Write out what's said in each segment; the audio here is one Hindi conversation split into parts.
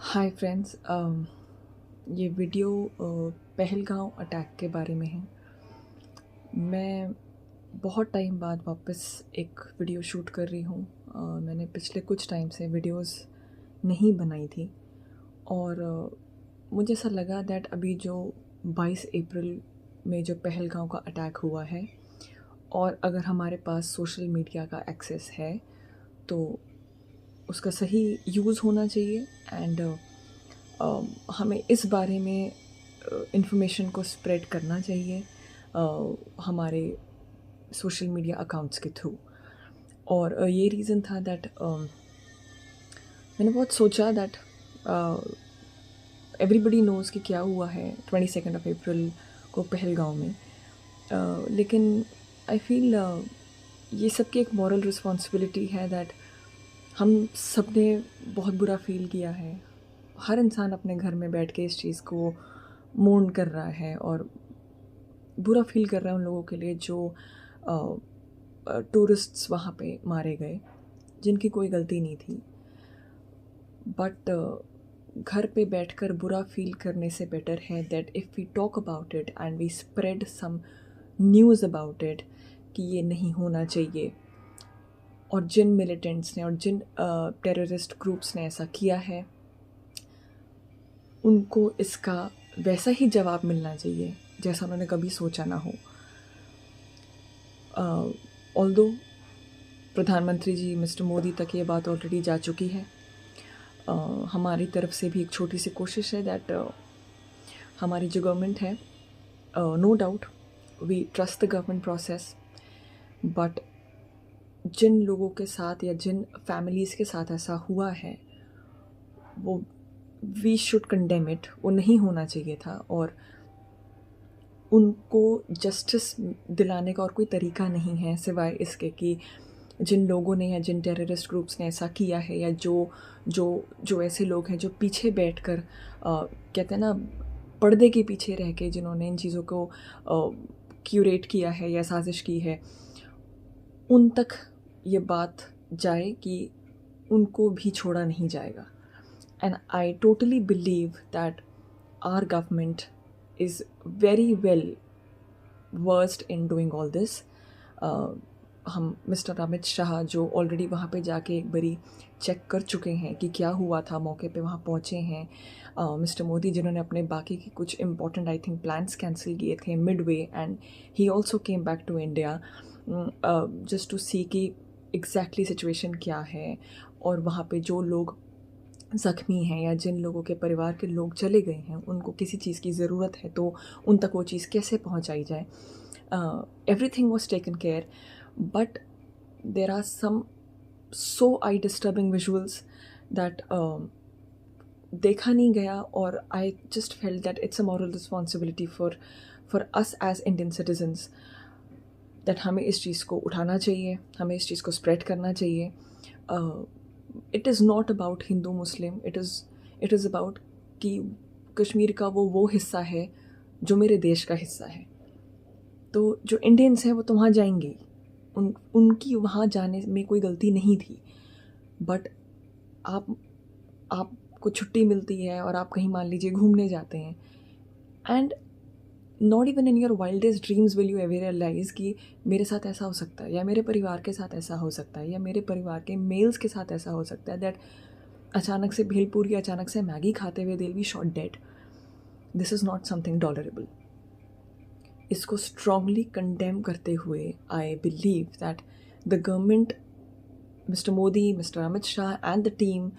हाय फ्रेंड्स, ये वीडियो पहलगाँव अटैक के बारे में है। मैं बहुत टाइम बाद वापस एक वीडियो शूट कर रही हूँ। मैंने पिछले कुछ टाइम से वीडियोस नहीं बनाई थी और मुझे ऐसा लगा दैट अभी जो 22 अप्रैल में जो पहलगाँव का अटैक हुआ है और अगर हमारे पास सोशल मीडिया का एक्सेस है तो उसका सही यूज़ होना चाहिए एंड हमें इस बारे में इंफॉर्मेशन को स्प्रेड करना चाहिए हमारे सोशल मीडिया अकाउंट्स के थ्रू। और ये रीज़न था दैट मैंने बहुत सोचा दैट एवरीबडी नोज़ कि क्या हुआ है 22 अप्रैल को पहलगाँव में। लेकिन आई फील ये सबकी एक मॉरल रिस्पॉन्सिबिलिटी है दैट हम सब ने बहुत बुरा फील किया है। हर इंसान अपने घर में बैठ के इस चीज़ को मोर्न कर रहा है और बुरा फील कर रहा है उन लोगों के लिए जो टूरिस्ट्स वहाँ पे मारे गए जिनकी कोई गलती नहीं थी। बट घर पे बैठकर बुरा फील करने से बेटर है that if we talk about it and we spread some news about it कि ये नहीं होना चाहिए। और जिन मिलिटेंट्स ने और जिन टेररिस्ट ग्रुप्स ने ऐसा किया है उनको इसका वैसा ही जवाब मिलना चाहिए जैसा उन्होंने कभी सोचा ना हो। ऑल्दो प्रधानमंत्री जी मिस्टर मोदी तक ये बात ऑलरेडी जा चुकी है। हमारी तरफ से भी एक छोटी सी कोशिश है दैट हमारी जो गवर्नमेंट है, no doubt we trust the government process, but जिन लोगों के साथ या जिन फैमिलीज़ के साथ ऐसा हुआ है वो वी शुड कंडेम इट। वो नहीं होना चाहिए था और उनको जस्टिस दिलाने का और कोई तरीका नहीं है सिवाय इसके कि जिन लोगों ने या जिन टेररिस्ट ग्रुप्स ने ऐसा किया है या जो जो जो ऐसे लोग हैं जो पीछे बैठकर कहते हैं ना, पर्दे के पीछे रह के जिन्होंने इन चीज़ों को क्यूरेट किया है या साजिश की है, उन तक ये बात जाए कि उनको भी छोड़ा नहीं जाएगा। And I totally believe that our government is very well versed in doing all this. हम मिस्टर अमित शाह जो ऑलरेडी वहाँ पे जाके एक बारी चेक कर चुके हैं कि क्या हुआ था, मौके पे वहाँ पहुँचे हैं। मिस्टर मोदी जिन्होंने अपने बाकी के कुछ important I think plans cancel किए थे मिडवे एंड ही also came back to India just to see कि एग्जैक्टली सिचुएशन क्या है और वहाँ पे जो लोग ज़ख्मी हैं या जिन लोगों के परिवार के लोग चले गए हैं उनको किसी चीज़ की ज़रूरत है तो उन तक वो चीज़ कैसे पहुंचाई जाए। Everything was taken care, but there are some so I disturbing visuals that देखा नहीं गया और I just felt that it's a moral responsibility for us as Indian citizens that हमें इस चीज़ को उठाना चाहिए, हमें इस चीज़ को स्प्रेड करना चाहिए। It is not about Hindu Muslim, it is about कि कश्मीर का वो हिस्सा है जो मेरे देश का हिस्सा है। तो जो इंडियंस हैं वो तो वहाँ जाएंगे, उनकी वहाँ जाने में कोई गलती नहीं थी। बट आपको छुट्टी मिलती है और आप कहीं मान लीजिए घूमने जाते हैं and not even in your wildest dreams will you ever realise कि मेरे साथ ऐसा हो सकता है या मेरे परिवार के साथ ऐसा हो सकता है या मेरे परिवार के मेल्स के साथ ऐसा हो सकता है दैट अचानक से भेलपूरी या अचानक से मैगी खाते हुए they will be shot dead. This is not something tolerable. इसको स्ट्रांगली कंडेम करते हुए I believe that the government, mister Modi, mister Amit Shah and the team,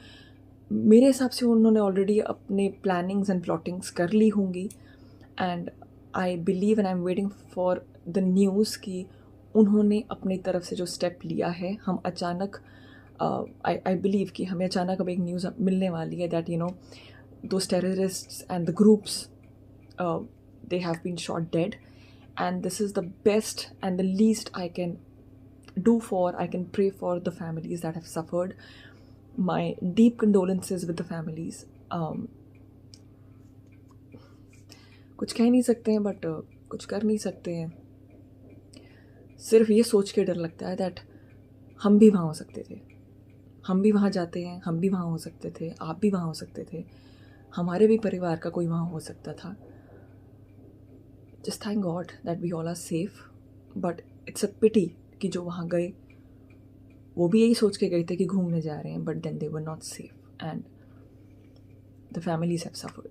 मेरे हिसाब से उन्होंने ऑलरेडी अपने प्लानिंग्स एंड प्लॉटिंग्स कर ली होंगी and I believe and I am waiting for the news कि उन्होंने अपनी तरफ से जो स्टेप लिया है। हम अचानक आई बिलीव कि हमें अचानक अब एक न्यूज़ मिलने वाली है that those terrorists and the groups, they have been shot dead, and this is the best and the least I can do I can pray for the families that have suffered. My deep condolences with the families. कुछ कह नहीं सकते हैं बट कुछ कर नहीं सकते हैं। सिर्फ ये सोच के डर लगता है दैट हम भी वहाँ हो सकते थे, हम भी वहाँ जाते हैं, हम भी वहाँ हो सकते थे, आप भी वहाँ हो सकते थे, हमारे भी परिवार का कोई वहाँ हो सकता था. Just thank God that we all are safe. But it's a pity कि जो वहाँ गए वो भी यही सोच के गए थे कि घूमने जा रहे हैं, but then they were not safe and the families have suffered.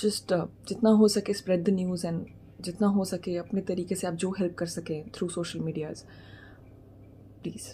Just जितना हो सके स्प्रेड द न्यूज़ एंड जितना हो सके अपने तरीके से आप जो हेल्प कर सकें थ्रू सोशल मीडियाज़, प्लीज़.